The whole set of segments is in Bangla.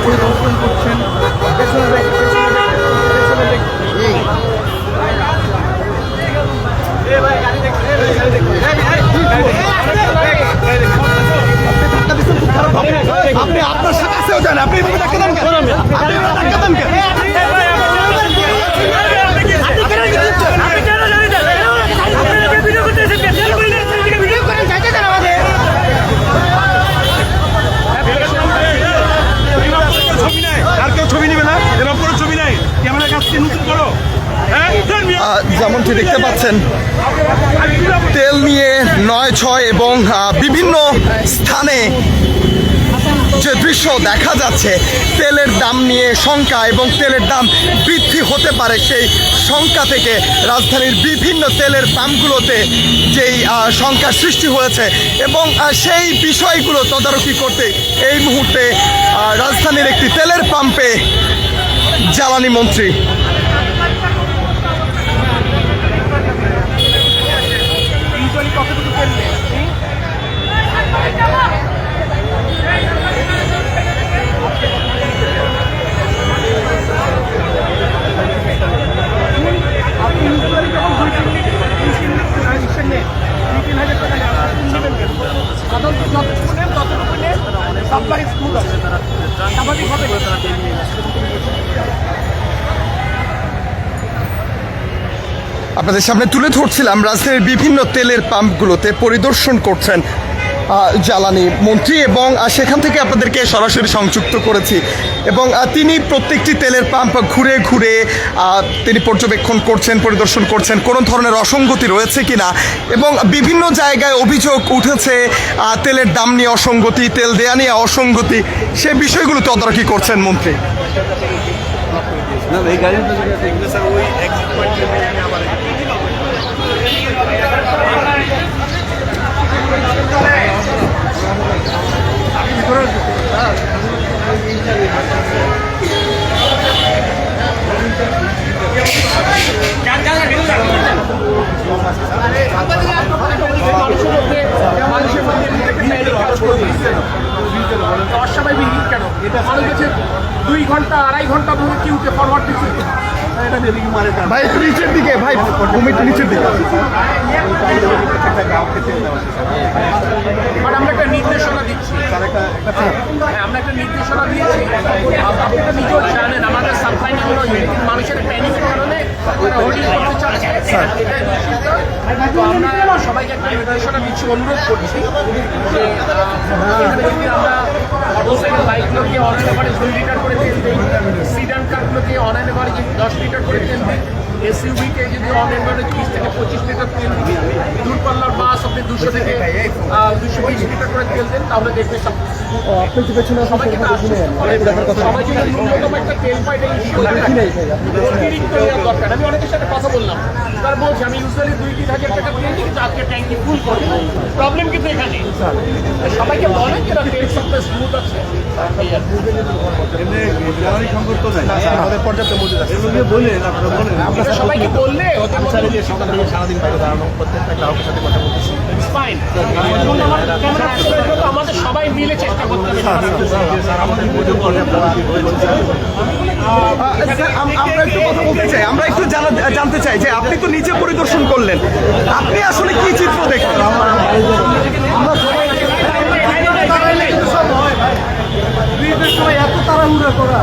পরিদর্শন করছেন আপনি আপনার সাথেও যান, আপনি ধাক্কা দেন কেন? আপনি ধাক্কা দেন কেন? যেমনটি দেখতে পাচ্ছেন, তেল নিয়ে ৯-৬ এবং বিভিন্ন স্থানে যে দৃশ্য দেখা যাচ্ছে, তেলের দাম নিয়ে শঙ্কা এবং তেলের দাম বৃদ্ধি হতে পারে সেই শঙ্কা থেকে রাজধানীর বিভিন্ন তেলের পাম্পগুলোতে যেই শঙ্কার সৃষ্টি হয়েছে এবং সেই বিষয়গুলো তদারকি করতে এই মুহূর্তে রাজধানীর একটি তেলের পাম্পে জ্বালানি মন্ত্রী। আপনাদের সামনে তুলে ধরছিলাম রাজধানীর বিভিন্ন তেলের পাম্পগুলোতে পরিদর্শন করছেন জ্বালানি মন্ত্রী এবং সেখান থেকে আপনাদেরকে সরাসরি সংযুক্ত করেছি এবং তিনি প্রত্যেকটি তেলের পাম্প ঘুরে ঘুরে তিনি পর্যবেক্ষণ করছেন, পরিদর্শন করছেন কোনো ধরনের অসঙ্গতি রয়েছে কিনা এবং বিভিন্ন জায়গায় অভিযোগ উঠেছে তেলের দাম নিয়ে অসঙ্গতি, তেল দেয়া নিয়ে অসঙ্গতি, সে বিষয়গুলো তদারকি করছেন মন্ত্রী। অস্বাভাবিক কেন? মানুষ হচ্ছে 2 ঘন্টা 2.5 ঘন্টা ধরে কিউতে ফরওয়ার্ড দিচ্ছে। ভাই নিচের দিকে, ভাই ভূমিটা নিচের দিকে। আমরা একটা নির্দেশনা দিচ্ছি, আমরা একটা নির্দেশনা দিয়েছি। আপনি তো নিজেও জানেন আমাদের সাপ্লাই মানুষের প্যানিকের কারণে হোল্ডিং করতে চাচ্ছে। তো আমরা সবাইকে একটা নির্দেশনা দিচ্ছি, অনুরোধ করছি যে যদি আমরা মোটরসাইকেল বাইকগুলোকে অন এভারেজ 2 লিটার করে তেল দিই, সিডান কারগুলোকে অন এভারেজ 10 লিটার করে তেল দিই, এসইউভিকে যদি অন এভারেজ 20 থেকে 25 লিটার তেল দিই, দূরপাল্লার বাস আপনি 200 থেকে 220 লিটার করে তেল দেন, তাহলে দেখবে সবাইকে সবাই যদি ন্যূনতম একটা তেল পাই অতিরিক্ত নেওয়ার দরকার। আমি অনেকের সাথে কথা বললাম, তারা বলছে আমি ইউজুয়ালি 2-3 হাজার টাকা তেল দিই কিন্তু আজকে ট্যাঙ্কি ফুল করে। প্রবলেম কিন্তু এখানে সবাইকে বলেন যে তেল সবটা স্মুথ আছে, পর্যাপ্ত মজুদ আছে সবাইকে বললে সারাদিন বাইরে দাঁড়ানো, প্রত্যেকটা গ্রাহকের সাথে কথা বলতেছি, আমাদের সবাই মিলে চেষ্টা করতে হবে। আমরা একটু কথা বলতে চাই, আমরা একটু জানতে চাই যে আপনি তো নিচে পরিদর্শন করলেন, আপনি আসলে কি চিত্র দেখলেন? এত তাড়াহুড়া করা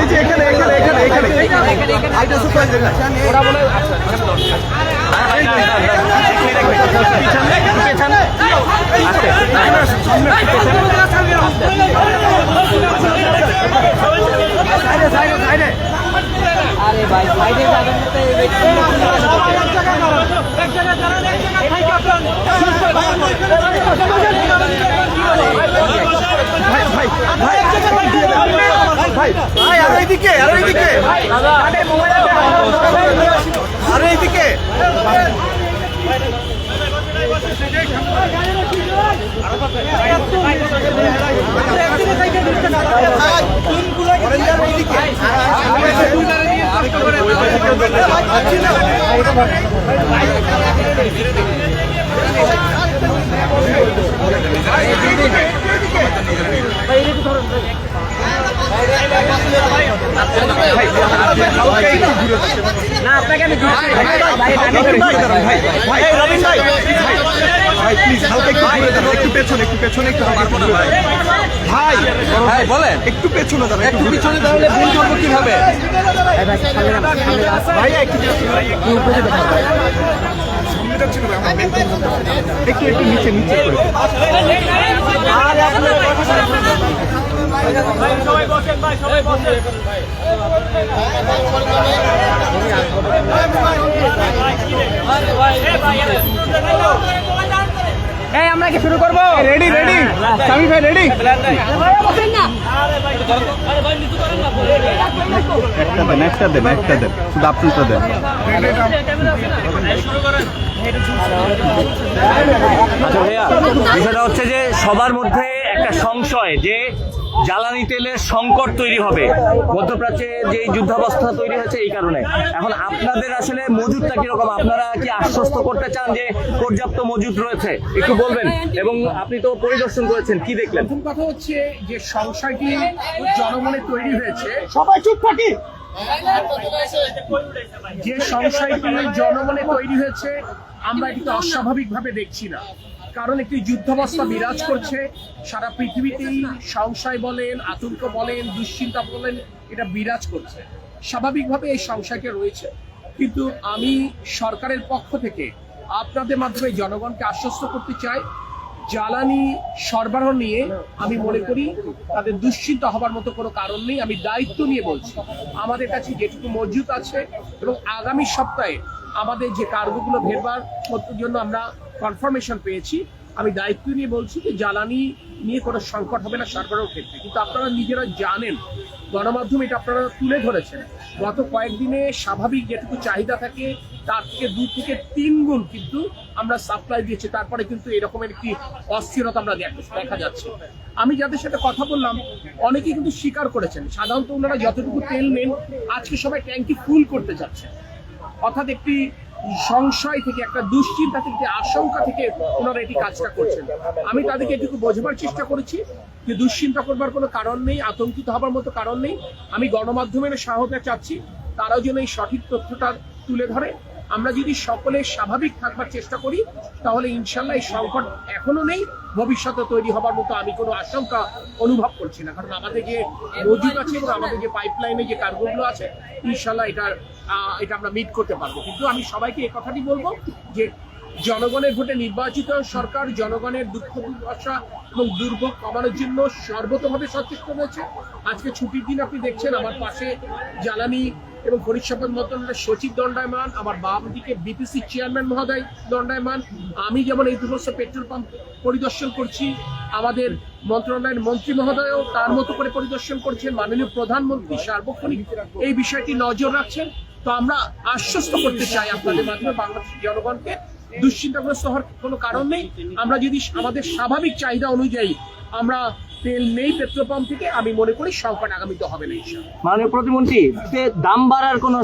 এই যে এখানে এখানে এখানে এখানে ওরা বলে আরে ভাই সাইডে যাবেন না, ভাই ভাই আর এইদিকে না আপনাকে আমি ভাই প্লিজ হালকা একটু ঘুরে দাঁড়ান, একটু পেছনে একটু হালকা একটু ঘুরে দাঁড়ান। ভাই বলেন একটু পেছনে দাঁড়ান, একটু পিছনে দাঁড়ালে ভুল করবো কিভাবে? ভাই একটু নিচে করে। এই আমরা কি শুরু করব? রেডি সামি ভাই রেডি? একটা দেন শুধু আপনারটা দেন। আচ্ছা ভাইয়া, বিষয়টা হচ্ছে যে সবার মধ্যে একটা সংশয় যে জ্বালানি তেলের সংকট তৈরি হবে মধ্যপ্রাচ্যে, যে যুদ্ধাবস্থা তৈরি হয়েছে এই কারণে। এখন আপনাদের আসলে মজুদটা কিরকম? আপনারা কি আশ্বস্ত করতে চান যে পর্যাপ্ত মজুদ রয়েছে? একটু বলবেন। এবং আপনি তো পরিদর্শন করেছেন, কি দেখলেন? প্রথম কথা হচ্ছে যে সংশয়টি জনমনে তৈরি হয়েছে, সবাই চুপ থাকি। যে সংশয়টি জনমনে তৈরি হয়েছে আমরা এটিকে অস্বাভাবিকভাবে দেখছি না। কারণ একটি যুদ্ধাবস্থা বিরাজ করছে সারা পৃথিবীতেই। সংশয় বলেন, আতঙ্ক বলেন, দুশ্চিন্তা বলেন, এটা বিরাজ করছে। স্বাভাবিকভাবে এই সংশয়টা রয়েছে, কিন্তু আমি সরকারের পক্ষ থেকে আপনাদের মাধ্যমে জনগণকে আশ্বস্ত করতে চাই, জ্বালানি সরবরাহ নিয়ে আমি মনে করি তাদের দুশ্চিন্তা হবার মতো কোনো কারণ নেই। আমি দায়িত্ব নিয়ে বলছি, আমাদের কাছে যেটুকু মজুদ আছে এবং আগামী সপ্তাহে আমাদের যে কার্গোগুলো ভেরবার জন্য আমরা কনফার্মেশন পেয়েছি, আমি দায়িত্ব নিয়ে বলছি যে জ্বালানি নিয়ে কোনো সংকট হবে না সরবরাহের ক্ষেত্রে। কিন্তু আপনারা নিজেরা জানেন, গণমাধ্যম এটা আপনারা তুলে ধরেছেন, গত কয়েকদিনে স্বাভাবিক যেটুকু চাহিদা থাকে তার থেকে 2 থেকে 3 গুণ কিন্তু আমরা সাপ্লাই দিয়েছি। তারপরে কিন্তু এরকমের একটি অস্থিরতা আমরা দেখা যাচ্ছে। আমি যাদের সাথে কথা বললাম অনেকেই কিন্তু স্বীকার করেছেন, সাধারণত ওনারা যতটুকু তেল নেন আজকে সবাই ট্যাঙ্কি ফুল করতে যাচ্ছে। অর্থাৎ একটি সংশয় থেকে, একটা দুশ্চিন্তা থেকে, আশঙ্কা থেকে ওনারা এটি কাজটা করছেন। আমি তাদেরকে এটুকু বোঝাবার চেষ্টা করেছি যে দুশ্চিন্তা করবার কোনো কারণ নেই, আতঙ্কিত হবার মতো কারণ নেই। আমি গণমাধ্যমের সহায়তা চাচ্ছি, তারাও যেন এই সঠিক তথ্যটা তুলে ধরে। আমরা যদি সকলে স্বাভাবিক থাকবার চেষ্টা করি তাহলে ইনশাল্লাহ এই সংকট এখনো নেই, ভবিষ্যতে তৈরি হবার মতো আমি কোনো আশঙ্কা অনুভব করছি না। কারণ আমাদের যে মজুদ আছে এবং আমাদের যে পাইপলাইনে যে কার্গোগুলো আছে, ইনশাল্লাহ এটা আমরা মিট করতে পারবো। কিন্তু আমি সবাইকে এই কথাটি বলবো যে জনগণের ভোটে নির্বাচিত সরকার জনগণের দুঃখ দুর্দশা এবং দুর্ভোগ কমানোর জন্য সর্বতভাবে সচেষ্ট রয়েছে। আজকে ছুটির দিন আপনি দেখছেন আমার পাশে জ্বালানি এবং খনিজ সম্পদ মন্ত্রণালয়ের সচিব দণ্ডায়মান, আমার বাম দিকে বিপিসি চেয়ারম্যান মহোদয় দণ্ডায়মান। আমি যেমন এই দুর্গস্থ পেট্রোল পাম্প পরিদর্শন করছি, আমাদের মন্ত্রণালয়ের মন্ত্রী মহোদয়ও তার মতো করে পরিদর্শন করছেন, মাননীয় প্রধানমন্ত্রী সার্বক্ষণিক এই বিষয়টি নজর রাখছেন। তো আমরা আশ্বস্ত করতে চাই আপনাদের মাধ্যমে বাংলাদেশের জনগণকে, দুশ্চিন্তাগ্রস্ত হওয়ার কোনো কারণ নেই। আমরা যদি আমাদের স্বাভাবিক চাহিদা অনুযায়ী আমরা তেল নেই পেট্রোল পাম্প থেকে, আমি মনে করি সংকট আগামীতে হবে না। মাননীয় প্রতিমন্ত্রী, দাম বাড়ার কোনো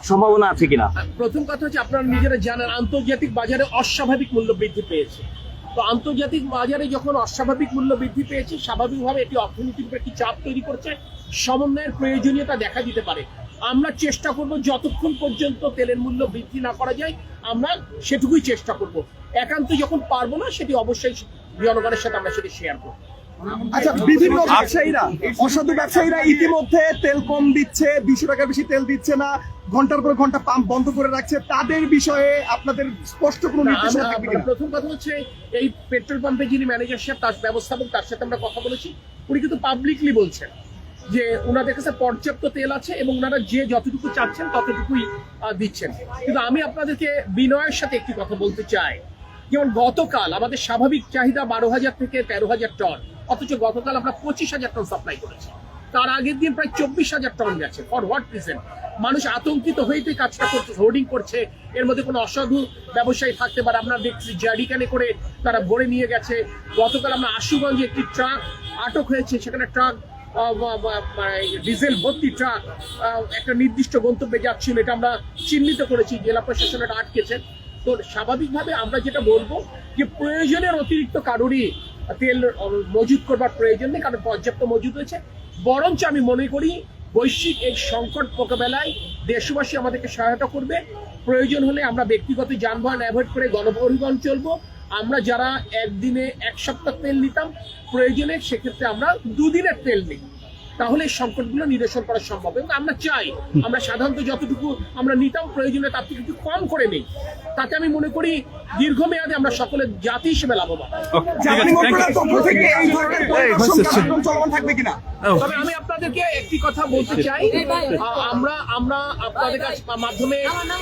সম্ভাবনা আছে কিনা? প্রথম কথা হচ্ছে আপনারা নিজেরা জানেন আন্তর্জাতিক বাজারে অস্বাভাবিক মূল্য বৃদ্ধি পেয়েছে। তো আন্তর্জাতিক বাজারে যখন অস্বাভাবিক মূল্য বৃদ্ধি পেয়েছে, স্বাভাবিকভাবে এটি অর্থনীতির উপর একটি চাপ তৈরি করছে, সমন্বয়ের প্রয়োজনীয়তা দেখা দিতে পারে। আমরা চেষ্টা করব যতক্ষণ পর্যন্ত তেলের মূল্য বৃদ্ধি না করা যায় আমরা সেটুকুই চেষ্টা করব। একান্ত যখন পারবো না সেটি অবশ্যই জনগণের সাথে আমরা সেটি শেয়ার করবো। আচ্ছা, বিভিন্ন ব্যবসায়ীরা, অসাধু ব্যবসায়ীরা ইতিমধ্যে তেল কম দিচ্ছে, 200 টাকার বেশি তেল দিচ্ছে না, ঘন্টার পর ঘন্টা পাম্প বন্ধ করে রাখছে, তাদের বিষয়ে আপনাদের স্পষ্ট কোনো নির্দেশনা থাকবে কিনা? প্রথম কথা হচ্ছে এই পেট্রোল পাম্পে যিনি ম্যানেজার সাহেব, তার ব্যবস্থাপক, তার সাথে আমরা কথা বলেছি, উনি কিন্তু পাবলিকলি বলছেন যে ওনাদের কাছে পর্যাপ্ত তেল আছে এবং ওনারা যে যতটুকু চাচ্ছেন ততটুকুই দিচ্ছেন। কিন্তু আমি আপনাদেরকে বিনয়ের সাথে একটি কথা বলতে চাই, যেমন গতকাল আমাদের স্বাভাবিক চাহিদা 12,000 থেকে 13,000 টন, অথচ গতকাল আমরা 25,000 টন সাপ্লাই করেছি। তার আগের দিন প্রায় 24,000 টন গেছে। For what reason? মানুষ আতঙ্কিত হয়েই কাজটা করছে, হোর্ডিং করছে। এর মধ্যে কোনো অসাধু ব্যবসায়ী থাকতে পারে। আমরা দেখছি জারিকানে করে তারা ভরে নিয়ে গেছে। গতকাল আমরা আশুগঞ্জে একটি ট্রাক আটক হয়েছে, সেখানে ট্রাক ডিজেল ভর্তি ট্রাক একটা নির্দিষ্ট গন্তব্যে যাচ্ছিল, এটা আমরা চিহ্নিত করেছি, জেলা প্রশাসন এটা আটকেছে। তো স্বাভাবিকভাবে আমরা যেটা বলবো যে প্রয়োজনের অতিরিক্ত কারোরই তেল মজুত করবার প্রয়োজন নেই, কারণ পর্যাপ্ত মজুদ হয়েছে। বরঞ্চ আমি মনে করি বৈশ্বিক এই সংকট মোকাবেলায় দেশবাসী আমাদেরকে সহায়তা করবে। প্রয়োজন হলে আমরা ব্যক্তিগত যানবাহন অ্যাভয়েড করে গণপরিবহন চলবো। আমরা যারা একদিনে 1 সপ্তাহ তেল নিতাম, প্রয়োজনে সেক্ষেত্রে আমরা 2 দিনের তেল নিই, তাহলে এই সংকটগুলো নিরসন করা সম্ভব। এবং আমরা চাই আমরা সাধারণত যতটুকু আমরা নিতাম প্রয়োজনে তার থেকে একটু কম করে নিই, তাতে আমি মনে করি দীর্ঘমেয়াদে আমরা সকলের জাতি হিসেবে লাভবান। তবে আমি আপনাদেরকে একটি কথা বলতে চাই, আমরা আপনাদের কাছে মাধ্যমে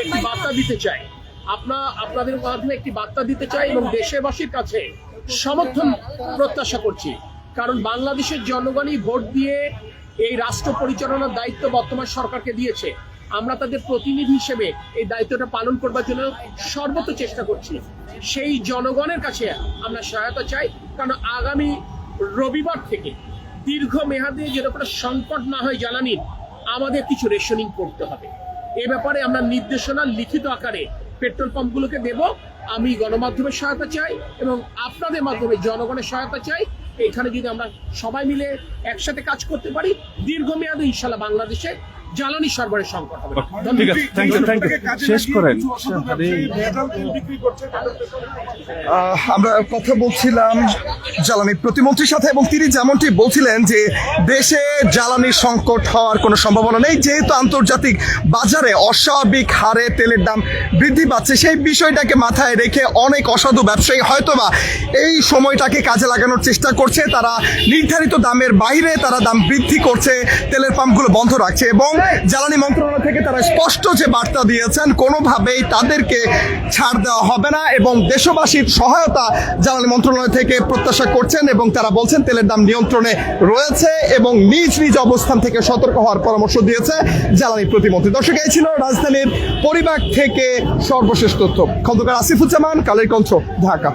একটি বার্তা দিতে চাই, আপনাদের মাধ্যমে একটি বার্তা দিতে চাই এবং দেশবাসীর কাছে সমর্থন প্রত্যাশা করছি। কারণ বাংলাদেশের জনগণই ভোট দিয়ে এই রাষ্ট্র পরিচালনার দায়িত্ব বর্তমান সরকারকে দিয়েছে। আমরা তাদের প্রতিনিধি হিসেবে এই দায়িত্বটা পালন করবার জন্য সর্বত চেষ্টা করছি। সেই জনগণের কাছে আমরা সহায়তা চাই, কারণ আগামী রবিবার থেকে দীর্ঘমেয়াদে যেরকম সংকট না হয় জ্বালানির, আমাদের কিছু রেশনিং করতে হবে। এ ব্যাপারে আমরা নির্দেশনা লিখিত আকারে পেট্রোল পাম্পগুলোকে দেব। আমি গণমাধ্যমের সহায়তা চাই এবং আপনাদের মাধ্যমে জনগণের সহায়তা চাই। এখানে যদি আমরা সবাই মিলে একসাথে কাজ করতে পারি, দীর্ঘমেয়াদে ইনশাল্লাহ বাংলাদেশে জ্বালানি সরবরাহের সংকট হবে। ঠিক আছে, থ্যাংক ইউ। শেষ করেন। আমরা কথা বলছিলাম জ্বালানি প্রতিমন্ত্রীর সাথে এবং তিনি যেমনটি বলছিলেন যে দেশে জ্বালানির সংকট হওয়ার কোনো সম্ভাবনা নেই, যেহেতু আন্তর্জাতিক বাজারে অস্বাভাবিক হারে তেলের দাম বৃদ্ধি পাচ্ছে। সেই বিষয়টাকে মাথায় রেখে অনেক অসাধু ব্যবসায়ী হয়তোবা এই সময়টাকে কাজে লাগানোর চেষ্টা করছে। তারা নির্ধারিত দামের বাইরে তারা দাম বৃদ্ধি করছে, তেলের পাম্পগুলো বন্ধ রাখছে এবং জ্বালানি মন্ত্রণালয় থেকে তারা স্পষ্ট যে বার্তা দিয়েছেন কোনোভাবেই তাদেরকে ছাড় দেওয়া হবে না এবং দেশবাসীর সহায়তা জ্বালানি মন্ত্রণালয় থেকে প্রত্যাশা করছেন এবং তারা বলছেন তেলের দাম নিয়ন্ত্রণে রয়েছে এবং নিজ নিজ অবস্থান থেকে সতর্ক হওয়ার পরামর্শ দিয়েছে জ্বালানি প্রতিমন্ত্রী। দর্শক, এই ছিল রাজধানীর পরিবার থেকে সর্বশেষ তথ্য। খন্দকার আসিফুজ্জামান, কালের কণ্ঠ, ঢাকা।